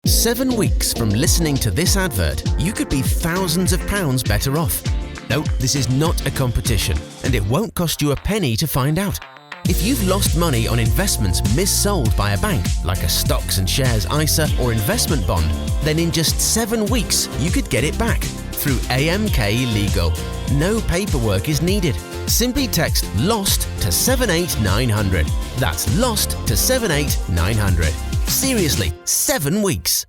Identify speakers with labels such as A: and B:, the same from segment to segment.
A: 7 weeks from listening to this advert, you could be thousands of pounds better off. No, this is not a competition, and it won't cost you a penny to find out. If you've lost money on investments missold by a bank, like a stocks and shares ISA or investment bond, then in just 7 weeks, you could get it back through AMK Legal. No paperwork is needed. Simply text LOST to 78900. That's LOST to 78900. Seriously, 7 weeks.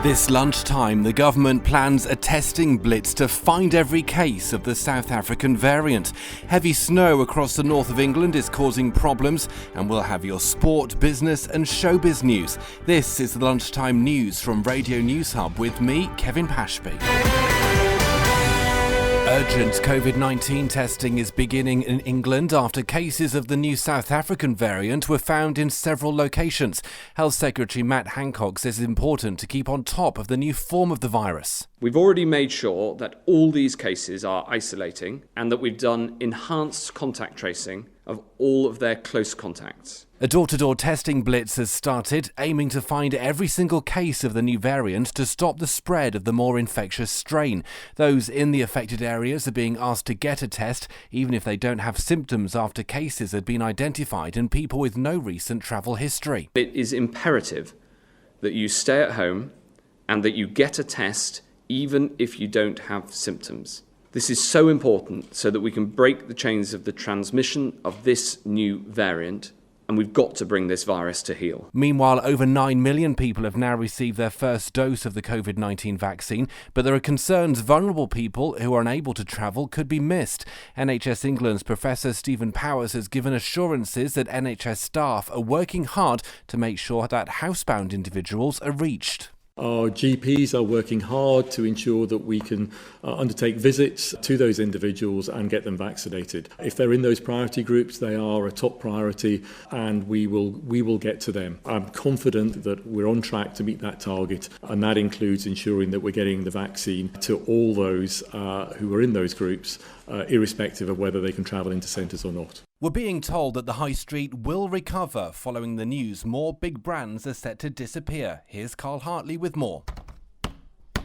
B: This lunchtime, the government plans a testing blitz to find every case of the South African variant. Heavy snow across the north of England is causing problems, and we'll have your sport, business and showbiz news. This is the Lunchtime News from Radio News Hub with me, Kevin Pashby. Urgent COVID-19 testing is beginning in England after cases of the new South African variant were found in several locations. Health Secretary Matt Hancock says it's important to keep on top of the new form of the virus.
C: We've already made sure that all these cases are isolating and that we've done enhanced contact tracing of all of their close contacts.
B: A door-to-door testing blitz has started, aiming to find every single case of the new variant to stop the spread of the more infectious strain. Those in the affected areas are being asked to get a test, even if they don't have symptoms after cases had been identified in people with no recent travel history.
C: It is imperative that you stay at home and that you get a test even if you don't have symptoms. This is so important so that we can break the chains of the transmission of this new variant, and we've got to bring this virus to heel.
B: Meanwhile, over 9 million people have now received their first dose of the COVID-19 vaccine, but there are concerns vulnerable people who are unable to travel could be missed. NHS England's Professor Stephen Powers has given assurances that NHS staff are working hard to make sure that housebound individuals are reached.
D: Our GPs are working hard to ensure that we can undertake visits to those individuals and get them vaccinated. If they're in those priority groups, they are a top priority, and we will get to them. I'm confident that we're on track to meet that target, and that includes ensuring that we're getting the vaccine to all those who are in those groups, irrespective of whether they can travel into centres or not.
B: We're being told that the high street will recover following the news more big brands are set to disappear. Here's Carl Hartley with more.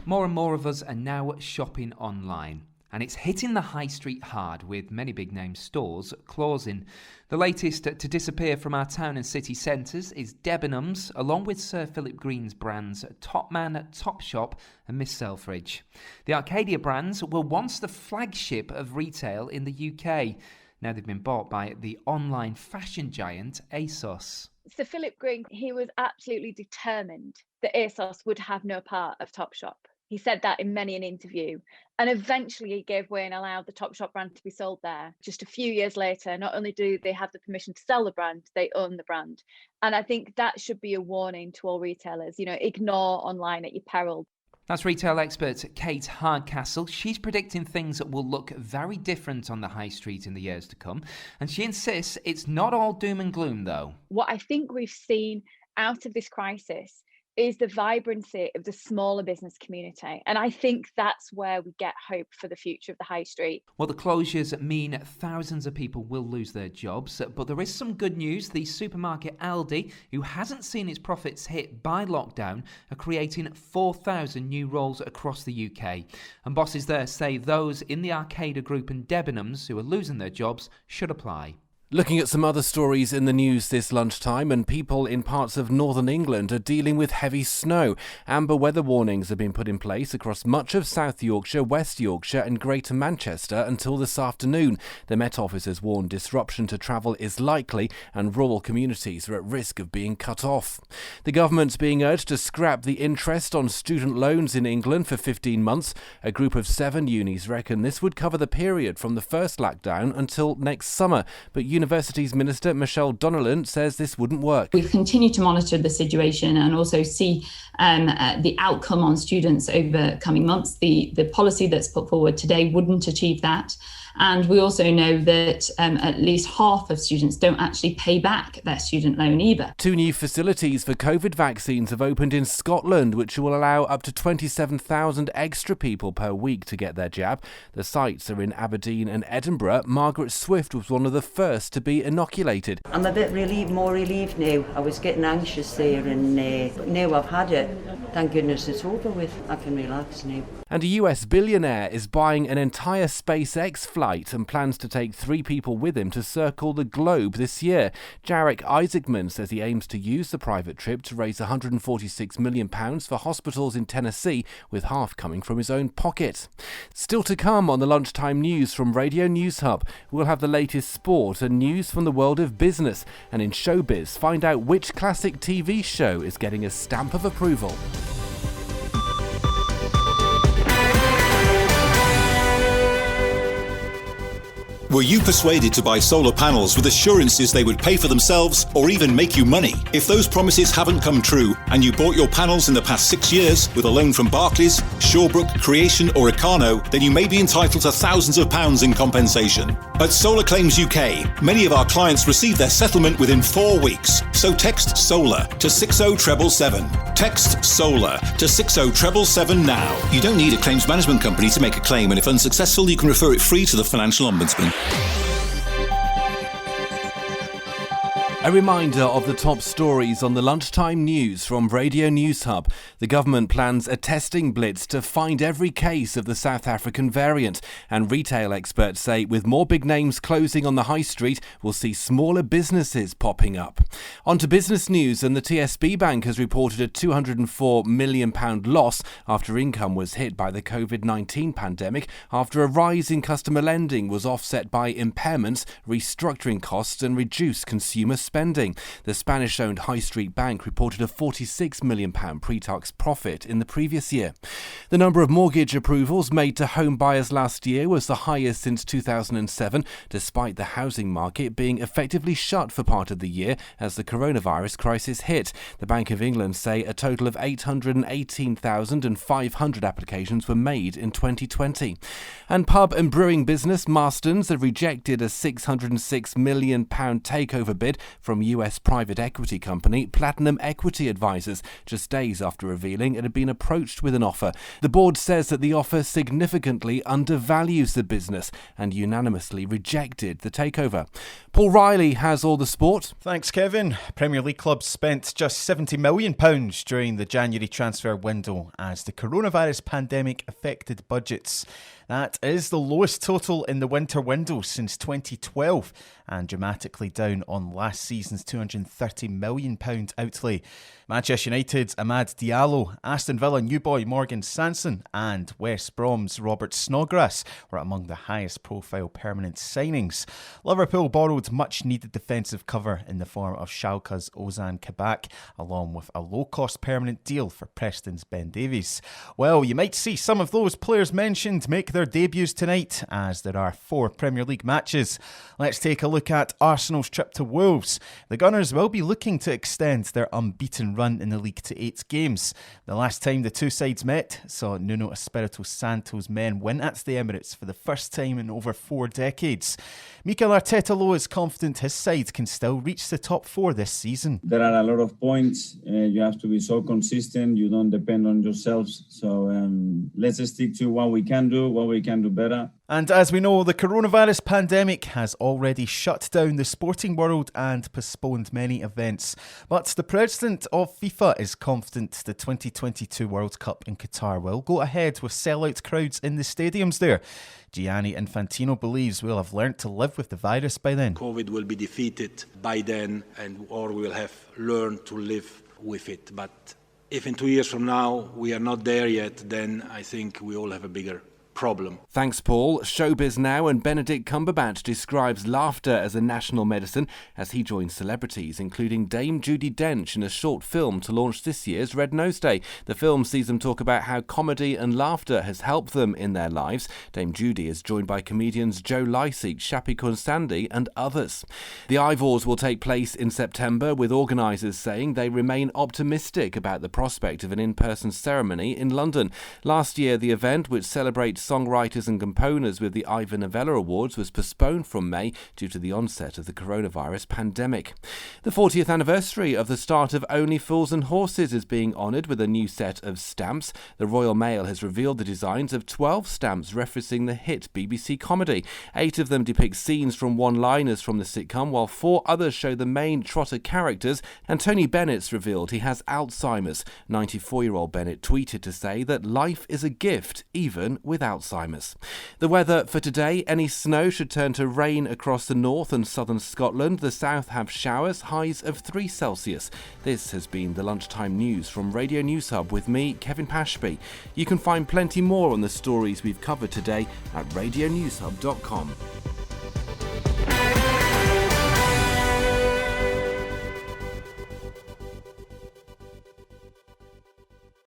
E: More and more of us are now shopping online, and it's hitting the high street hard, with many big name stores closing. The latest to disappear from our town and city centres is Debenhams, along with Sir Philip Green's brands Topman, Topshop and Miss Selfridge. The Arcadia brands were once the flagship of retail in the UK. Now they've been bought by the online fashion giant ASOS.
F: Sir Philip Green, he was absolutely determined that ASOS would have no part of Topshop. He said that in many an interview, and eventually he gave way and allowed the Topshop brand to be sold there. Just a few years later, not only do they have the permission to sell the brand, they own the brand. And I think that should be a warning to all retailers, ignore online at your peril.
E: That's retail expert Kate Hardcastle. She's predicting things that will look very different on the high street in the years to come. And she insists it's not all doom and gloom, though.
F: What I think we've seen out of this crisis is the vibrancy of the smaller business community. And I think that's where we get hope for the future of the high street.
E: Well, the closures mean thousands of people will lose their jobs. But there is some good news. The supermarket Aldi, who hasn't seen its profits hit by lockdown, are creating 4,000 new roles across the UK. And bosses there say those in the Arcadia Group and Debenhams who are losing their jobs should apply.
B: Looking at some other stories in the news this lunchtime, and people in parts of northern England are dealing with heavy snow. Amber weather warnings have been put in place across much of South Yorkshire, West Yorkshire and Greater Manchester until this afternoon. The Met Office has warned disruption to travel is likely and rural communities are at risk of being cut off. The government's being urged to scrap the interest on student loans in England for 15 months. A group of 7 unis reckon this would cover the period from the first lockdown until next summer, but Universities Minister Michelle Donnellan says this wouldn't work.
G: We've continued to monitor the situation and also see the outcome on students over coming months. The policy that's put forward today wouldn't achieve that. And we also know that at least half of students don't actually pay back their student loan either.
B: 2 new facilities for COVID vaccines have opened in Scotland, which will allow up to 27,000 extra people per week to get their jab. The sites are in Aberdeen and Edinburgh. Margaret Swift was one of the first to be inoculated.
H: I'm a bit more relieved now. I was getting anxious there, and but now I've had it. Thank goodness it's over with. I can relax now.
B: And a US billionaire is buying an entire SpaceX flight and plans to take 3 people with him to circle the globe this year. Jarek Isaacman says he aims to use the private trip to raise £146 million for hospitals in Tennessee, with half coming from his own pocket. Still to come on the Lunchtime News from Radio News Hub, we'll have the latest sport and news from the world of business. And in showbiz, find out which classic TV show is getting a stamp of approval.
I: Were you persuaded to buy solar panels with assurances they would pay for themselves or even make you money? If those promises haven't come true and you bought your panels in the past 6 years with a loan from Barclays, Shawbrook, Creation or Econo, then you may be entitled to thousands of pounds in compensation. At Solar Claims UK, many of our clients receive their settlement within 4 weeks. So text SOLAR to 60777. Text SOLAR to 60777 now. You don't need a claims management company to make a claim, and if unsuccessful, you can refer it free to the Financial Ombudsman.
B: A reminder of the top stories on the Lunchtime News from Radio News Hub. The government plans a testing blitz to find every case of the South African variant. And retail experts say with more big names closing on the high street, we'll see smaller businesses popping up. On to business news, and the TSB Bank has reported a £204 million loss after income was hit by the COVID-19 pandemic, after a rise in customer lending was offset by impairments, restructuring costs and reduced consumer spending. The Spanish-owned High Street Bank reported a £46 million pre-tax profit in the previous year. The number of mortgage approvals made to home buyers last year was the highest since 2007, despite the housing market being effectively shut for part of the year as the coronavirus crisis hit. The Bank of England say a total of 818,500 applications were made in 2020. And pub and brewing business Marston's have rejected a £606 million takeover bid from US private equity company Platinum Equity Advisors, just days after revealing it had been approached with an offer. The board says that the offer significantly undervalues the business and unanimously rejected the takeover. Paul Riley has all the sport.
J: Thanks, Kevin. Premier League clubs spent just £70 million during the January transfer window as the coronavirus pandemic affected budgets. That is the lowest total in the winter window since 2012 and dramatically down on last season's £230 million outlay. Manchester United's Amad Diallo, Aston Villa new boy Morgan Sanson and West Brom's Robert Snodgrass were among the highest profile permanent signings. Liverpool borrowed much needed defensive cover in the form of Schalke's Ozan Kabak, along with a low-cost permanent deal for Preston's Ben Davies. Well, you might see some of those players mentioned make their debuts tonight, as there are 4 Premier League matches. Let's take a look at Arsenal's trip to Wolves. The Gunners will be looking to extend their unbeaten run in the league to 8 games. The last time the two sides met saw Nuno Espirito Santo's men win at the Emirates for the first time in over 4 decades. Mikel Arteta is confident his side can still reach the top 4 this season.
K: There are a lot of points. You have to be so consistent. You don't depend on yourselves. So let's stick to what we can do better.
J: And as we know, the coronavirus pandemic has already shut down the sporting world and postponed many events. But the president of FIFA is confident the 2022 World Cup in Qatar will go ahead with sellout crowds in the stadiums there. Gianni Infantino believes we'll have learnt to live with the virus by then.
L: COVID will be defeated by then, or we will have learned to live with it. But if in 2 years from now we are not there yet, then I think we all have a bigger problem.
B: Thanks, Paul. Showbiz now, and Benedict Cumberbatch describes laughter as a national medicine as he joins celebrities, including Dame Judi Dench, in a short film to launch this year's Red Nose Day. The film sees them talk about how comedy and laughter has helped them in their lives. Dame Judi is joined by comedians Joe Lycett, Shappi Kunsandi and others. The Ivors will take place in September, with organisers saying they remain optimistic about the prospect of an in-person ceremony in London. Last year, the event, which celebrates songwriters and composers with the Ivor Novello Awards, was postponed from May due to the onset of the coronavirus pandemic. The 40th anniversary of the start of Only Fools and Horses is being honoured with a new set of stamps. The Royal Mail has revealed the designs of 12 stamps referencing the hit BBC comedy. 8 of them depict scenes from one-liners from the sitcom, while 4 others show the main Trotter characters, and Tony Bennett's revealed he has Alzheimer's. 94-year-old Bennett tweeted to say that life is a gift, even with Alzheimer's. The weather for today: any snow should turn to rain across the north and southern Scotland. The south have showers, highs of 3 Celsius. This has been the Lunchtime News from Radio News Hub with me, Kevin Pashby. You can find plenty more on the stories we've covered today at radionewshub.com.